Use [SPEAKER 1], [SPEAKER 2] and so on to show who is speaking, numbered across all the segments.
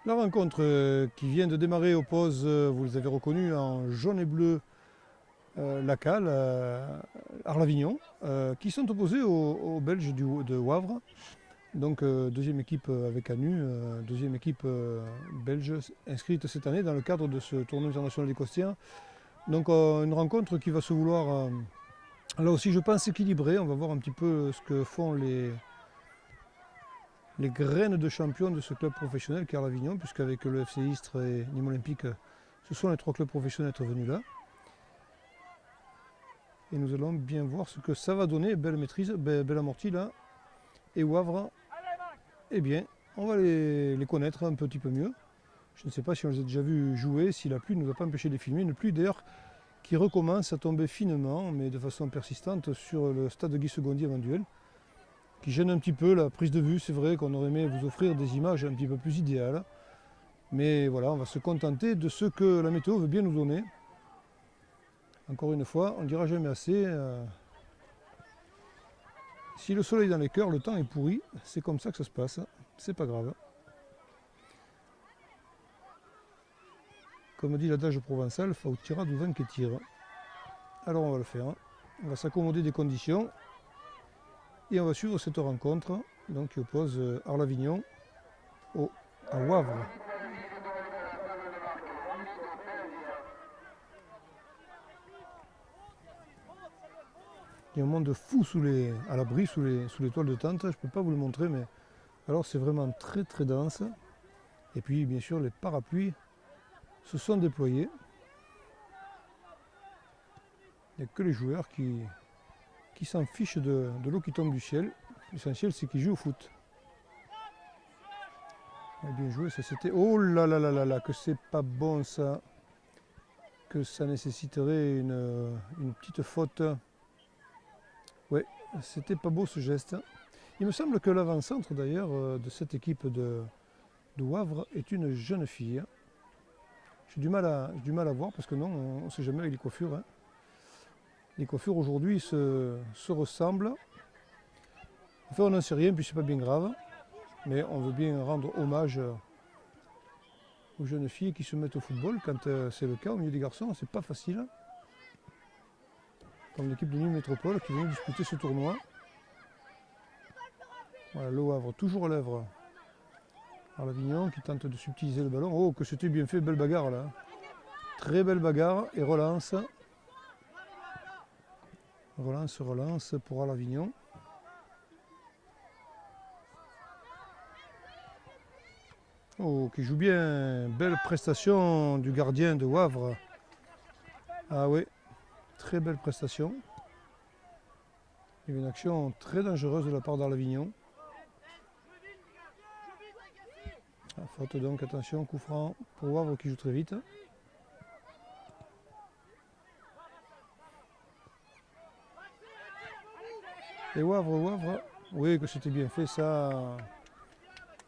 [SPEAKER 1] La rencontre qui vient de démarrer oppose, vous les avez reconnus, en jaune et bleu, la Cale, Arlavignon, qui sont opposés aux Belges de Wavre. Donc deuxième équipe avec Anu, deuxième équipe belge inscrite cette année dans le cadre de ce tournoi international des Costières. Donc une rencontre qui va se vouloir, là aussi je pense équilibrée. On va voir un petit peu ce que font les graines de champions de ce club professionnel qu'est Arlavignon, puisqu'avec le FC Istres et Nîmes Olympique, ce sont les trois clubs professionnels venus là. Et nous allons bien voir ce que ça va donner. Belle maîtrise, belle amortie là. Et Wavre, eh bien, on va les connaître un petit peu mieux. Je ne sais pas si on les a déjà vus jouer, si la pluie ne nous a pas empêché de les filmer. Une pluie d'ailleurs qui recommence à tomber finement, mais de façon persistante, sur le stade Guy Segondier avant duel, qui gêne un petit peu la prise de vue. C'est vrai qu'on aurait aimé vous offrir des images un petit peu plus idéales. Mais voilà, on va se contenter de ce que la météo veut bien nous donner. Encore une fois, on ne dira jamais assez. Si le soleil est dans les cœurs, le temps est pourri. C'est comme ça que ça se passe. C'est pas grave. Comme dit l'adage provençal, fautira du vent qui tire. Alors on va le faire. On va s'accommoder des conditions. Et on va suivre cette rencontre donc, qui oppose Arlavignon à Wavre. Il y a un monde fou à l'abri, sous les toiles de tente. Je ne peux pas vous le montrer, mais alors c'est vraiment très très dense. Et puis bien sûr les parapluies se sont déployés. Il n'y a que les joueurs qui s'en fichent de l'eau qui tombe du ciel. L'essentiel c'est qu'ils jouent au foot. Bien joué, ça c'était... Oh là là là là là, que c'est pas bon ça. Que ça nécessiterait une petite faute. Ouais, c'était pas beau ce geste. Il me semble que l'avant-centre d'ailleurs de cette équipe de Wavre est une jeune fille. J'ai du mal à voir parce que non, on ne sait jamais avec les coiffures. Hein. Les coiffures aujourd'hui se ressemblent. Enfin, on n'en sait rien, puis c'est pas bien grave. Mais on veut bien rendre hommage aux jeunes filles qui se mettent au football quand c'est le cas au milieu des garçons. C'est pas facile. Comme l'équipe de Nîmes Métropole qui vient disputer ce tournoi. Voilà, Le Havre toujours à l'œuvre. Arlavignon qui tente de subtiliser le ballon. Oh, que c'était bien fait, belle bagarre là. Très belle bagarre et relance. Relance pour Arlavignon. Oh, qui joue bien. Belle prestation du gardien de Wavre. Ah oui, très belle prestation. Il y a une action très dangereuse de la part d'Arlavignon. Ah, faute donc, attention, coup franc pour Wavre qui joue très vite. Et Wavre, oui que c'était bien fait ça.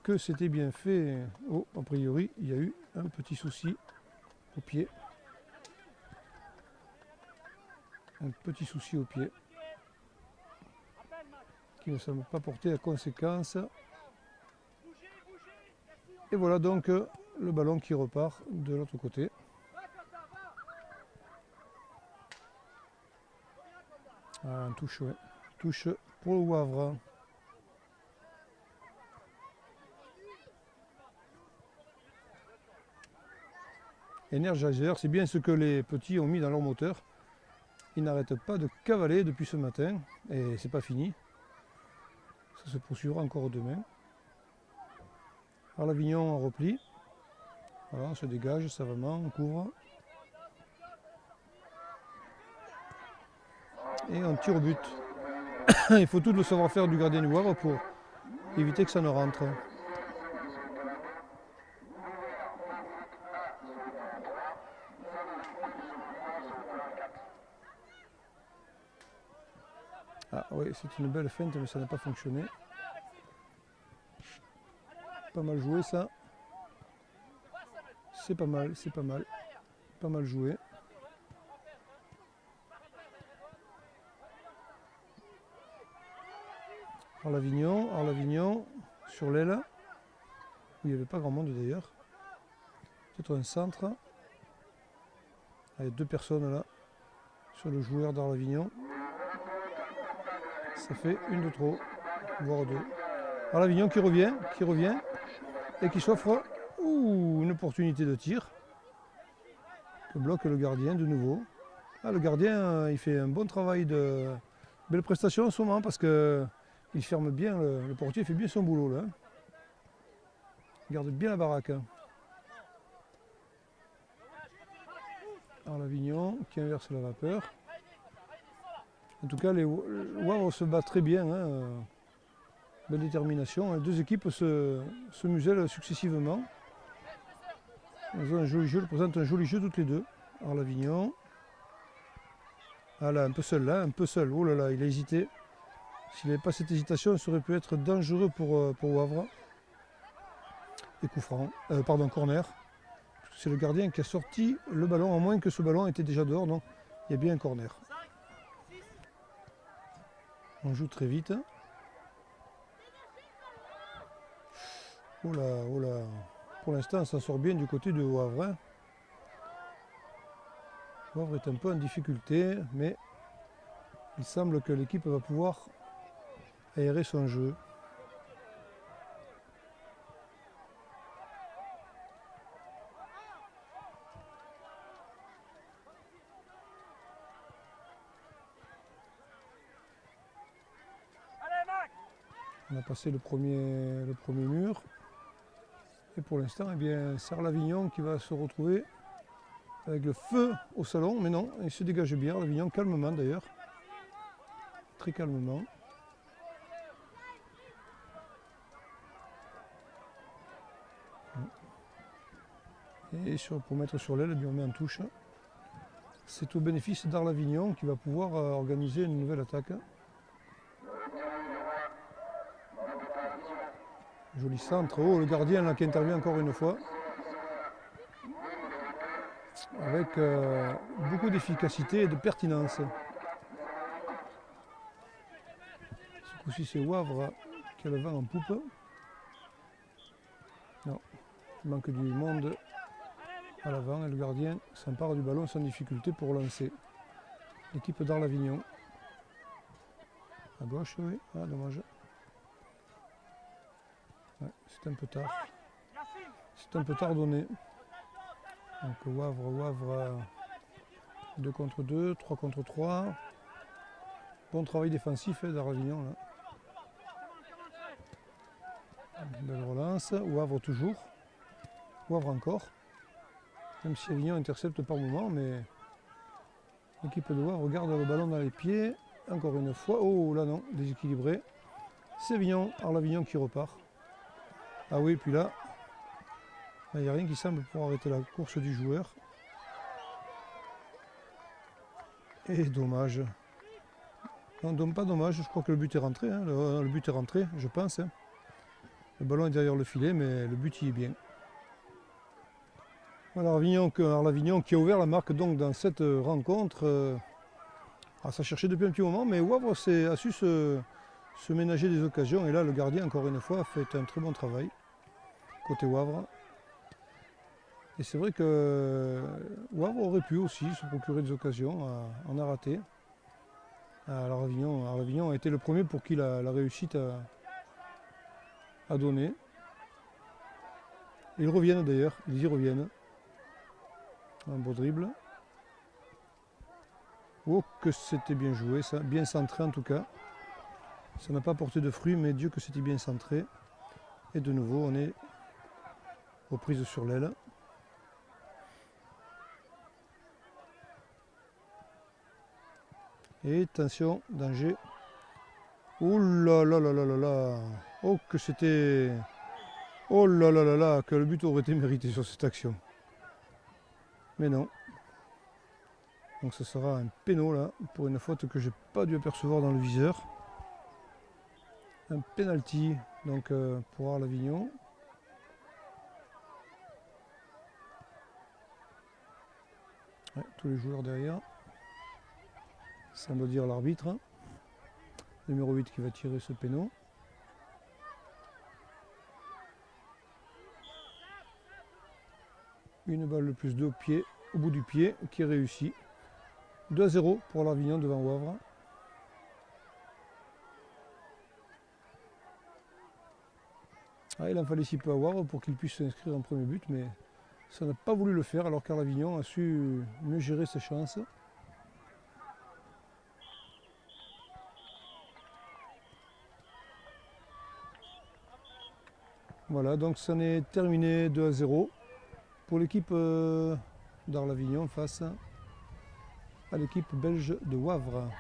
[SPEAKER 1] Que c'était bien fait. Oh, a priori, il y a eu un petit souci au pied. Un petit souci au pied. Qui ne semble pas porter à conséquence. Et voilà donc le ballon qui repart de l'autre côté. Ah, une touche, ouais. Touche pour le Wavre. Energizer, c'est bien ce que les petits ont mis dans leur moteur. Ils n'arrêtent pas de cavaler depuis ce matin et c'est pas fini. Ça se poursuivra encore demain. Arlavignon en repli. Voilà, on se dégage savamment, on couvre. Et on tire au but. Il faut tout le savoir-faire du gardien du Wavre pour éviter que ça ne rentre. Ah oui, c'est une belle feinte, mais ça n'a pas fonctionné. Pas mal joué ça. C'est pas mal, c'est pas mal. Pas mal joué. Arlavignon sur l'aile. Où il n'y avait pas grand monde d'ailleurs. Peut-être un centre. Il y a 2 personnes là sur le joueur d'Arles-Avignon. Ça fait une de trop, voire 2. Arles-Avignon qui revient et qui s'offre une opportunité de tir que bloque le gardien de nouveau. Ah, le gardien il fait un bon travail de belle prestation en ce moment parce que il ferme bien, le portier fait bien son boulot là. Il garde bien la baraque. Arles-Avignon qui inverse la vapeur. En tout cas, les Wavre se battent très bien. Belle détermination. Les 2 équipes se musellent successivement. Ils ont un joli jeu, ils présentent un joli jeu toutes les 2. Arles-Avignon. Ah là, un peu seul là, un peu seul. Oh là là, il a hésité. S'il n'avait pas cette hésitation, ça aurait pu être dangereux pour Wavre. Et coup franc, pardon, corner. C'est le gardien qui a sorti le ballon, à moins que ce ballon était déjà dehors. Non, il y a bien un corner. On joue très vite. Oh là, oh là. Pour l'instant, on s'en sort bien du côté de Wavre. Wavre est un peu en difficulté, mais il semble que l'équipe va pouvoir aérer son jeu. On a passé le premier mur. Et pour l'instant, eh bien, c'est Arles-Avignon qui va se retrouver avec le feu au salon. Mais non, il se dégage bien, Arles-Avignon, calmement d'ailleurs. Très calmement. Et pour mettre sur l'aile, on met en touche. C'est au bénéfice d'Arles-Avignon qui va pouvoir organiser une nouvelle attaque. Joli centre. Oh, le gardien là, qui intervient encore une fois. Avec beaucoup d'efficacité et de pertinence. Ce coup-ci, c'est Wavre qui a le vent en poupe. Non, il manque du monde à l'avant et le gardien s'empare du ballon sans difficulté pour lancer. L'équipe d'Arles-Avignon. À gauche, oui. Ah, dommage. Ouais, c'est un peu tard. C'est un peu tardonné. Donc Wavre, 2 contre 2, 3 contre 3. Bon travail défensif d'Arles-Avignon là. Belle relance. Wavre toujours. Wavre encore. Même si Avignon intercepte par moment, mais l'équipe de Wavre garde le ballon dans les pieds. Encore une fois. Oh là non, déséquilibré. C'est Arles-Avignon qui repart. Ah oui, puis là, il n'y a rien qui semble pour arrêter la course du joueur. Et dommage. Non, pas dommage, je crois que le but est rentré. Hein. Le but est rentré, je pense. Hein. Le ballon est derrière le filet, mais le but y est bien. Voilà, Arles-Avignon qui a ouvert la marque donc dans cette rencontre. Ça cherchait depuis un petit moment, mais Wavre a su se ménager des occasions. Et là, le gardien, encore une fois, a fait un très bon travail côté Wavre. Et c'est vrai que Wavre aurait pu aussi se procurer des occasions, en a raté. Alors Arles-Avignon a été le premier pour qui la réussite a donné. Ils reviennent d'ailleurs, ils y reviennent. Un beau dribble. Oh que c'était bien joué ça, bien centré en tout cas. Ça n'a pas porté de fruits, mais Dieu que c'était bien centré. Et de nouveau on est reprise sur l'aile. Et attention, danger. Oh là là là là là là. Oh que c'était... Oh là là là là, que le but aurait été mérité sur cette action. Mais non. Donc ce sera un péno là, pour une faute que j'ai pas dû apercevoir dans le viseur. Un penalty donc pour Arles-Avignon. Ouais, tous les joueurs derrière. Ça doit dire l'arbitre. Numéro 8 qui va tirer ce péno. Une balle de plus de pied, au bout du pied qui est réussi. 2-0 pour l'Avignon devant Wavre. Ah, il en fallait si peu à Wavre pour qu'il puisse s'inscrire en premier but, mais ça n'a pas voulu le faire alors qu'Avignon a su mieux gérer ses chances. Voilà, donc ça en est terminé 2-0 pour l'équipe d'Arles-Avignon face à l'équipe belge de Wavre.